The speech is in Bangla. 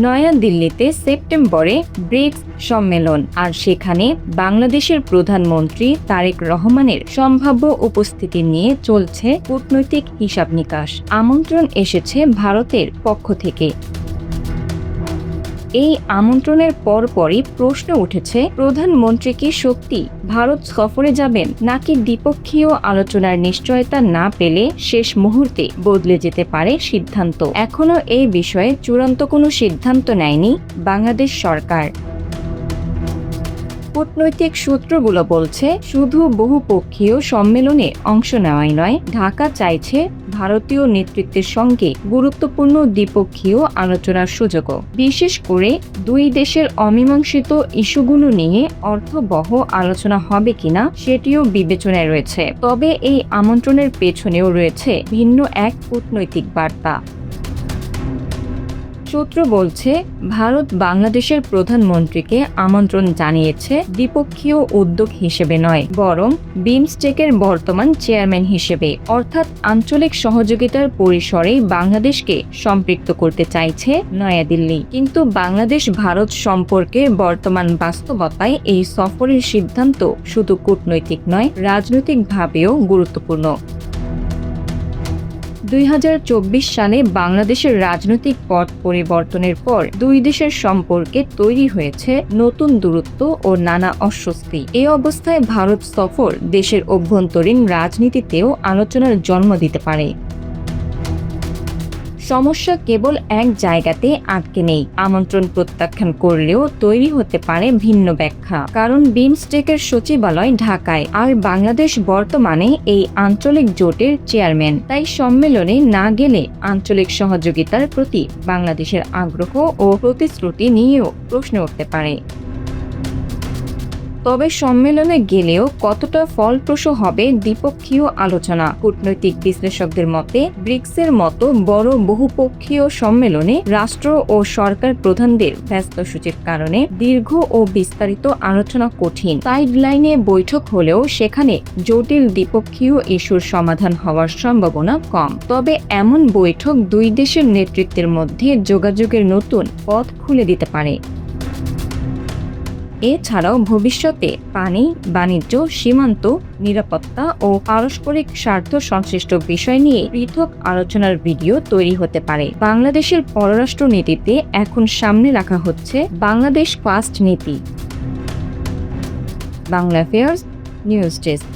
নয়াদিল্লিতে সেপ্টেম্বরে ব্রিক্স সম্মেলন, আর সেখানে বাংলাদেশের প্রধানমন্ত্রী তারেক রহমানের সম্ভাব্য উপস্থিতি নিয়ে চলছে কূটনৈতিক হিসাব নিকাশ। আমন্ত্রণ এসেছে ভারতের পক্ষ থেকে। এই আমন্ত্রণের পরপরই প্রশ্ন উঠেছে, প্রধানমন্ত্রী কি সত্যি ভারত সফরে যাবেন, নাকি দ্বিপক্ষীয় আলোচনার নিশ্চয়তা না পেলে শেষ মুহূর্তে বদলে যেতে পারে সিদ্ধান্ত। এখনো এই বিষয়ে চূড়ান্ত কোনো সিদ্ধান্ত নেয়নি বাংলাদেশ সরকার। কূটনৈতিক সূত্রগুলো বলছে, শুধু বহুপক্ষীয় সম্মেলনে অংশ নেওয়াই নয়, ঢাকা চাইছে ভারতীয় নেতৃত্বের সঙ্গে গুরুত্বপূর্ণ দ্বিপক্ষীয় আলোচনার সুযোগও। বিশেষ করে দুই দেশের অমীমাংসিত ইস্যুগুলো নিয়ে অর্থবহ আলোচনা হবে কিনা সেটিও বিবেচনায় রয়েছে। তবে এই আমন্ত্রণের পেছনেও রয়েছে ভিন্ন এক কূটনৈতিক বার্তা। সূত্র বলছে, ভারত বাংলাদেশের প্রধানমন্ত্রীকে আমন্ত্রণ জানিয়েছে দ্বিপক্ষীয় উদ্যোগ হিসেবে নয়, বরং বিমস্টেকের বর্তমান চেয়ারম্যান হিসেবে, অর্থাৎ আঞ্চলিক সহযোগিতার পরিসরেই বাংলাদেশকে সম্পৃক্ত করতে চাইছে নয়াদিল্লি। কিন্তু বাংলাদেশ ভারত সম্পর্কের বর্তমান বাস্তবতায় এই সফরের সিদ্ধান্ত শুধু কূটনৈতিক নয়, রাজনৈতিকভাবেও গুরুত্বপূর্ণ। 2024 সালে বাংলাদেশের রাজনৈতিক পট পরিবর্তনের পর দুই দেশের সম্পর্কে তৈরি হয়েছে নতুন দূরত্ব ও নানা অস্বস্তি। এই অবস্থায় ভারত সফর দেশের অভ্যন্তরীণ রাজনীতিতেও আলোচনার জন্ম দিতে পারে। সমস্যা কেবল এক জায়গাতে আটকে নেই। আমন্ত্রণ প্রত্যাখ্যান করলেও তৈরি হতে পারে ভিন্ন ব্যাখ্যা, কারণ বিমস্টেকের সচিবালয় ঢাকায়, আর বাংলাদেশ বর্তমানে এই আঞ্চলিক জোটের চেয়ারম্যান। তাই সম্মেলনে না গেলে আঞ্চলিক সহযোগিতার প্রতি বাংলাদেশের আগ্রহ ও প্রতিশ্রুতি নিয়েও প্রশ্ন উঠতে পারে। তবে সম্মেলনে গেলেও কতটা ফলপ্রসূ হবে দ্বিপক্ষীয় আলোচনা? কূটনৈতিক বিশ্লেষকদের মতে, ব্রিক্সের মতো বড় বহুপক্ষীয় সম্মেলনে রাষ্ট্র ও সরকার প্রধানদের ব্যস্ত সূচির কারণে দীর্ঘ ও বিস্তারিত আলোচনা কঠিন। সাইডলাইনে বৈঠক হলেও সেখানে জটিল দ্বিপক্ষীয় ইস্যুর সমাধান হওয়ার সম্ভাবনা কম। তবে এমন বৈঠক দুই দেশের নেতৃত্বের মধ্যে যোগাযোগের নতুন পথ খুলে দিতে পারে। এছাড়াও ভবিষ্যতে পানি, বাণিজ্য, সীমান্ত, নিরাপত্তা ও পারস্পরিক স্বার্থ সংশ্লিষ্ট বিষয় নিয়ে পৃথক আলোচনার ভিডিও তৈরি হতে পারে। বাংলাদেশের পররাষ্ট্র নীতিতে এখন সামনে রাখা হচ্ছে বাংলাদেশ ফার্স্ট নীতি। Bangla affairs news desk.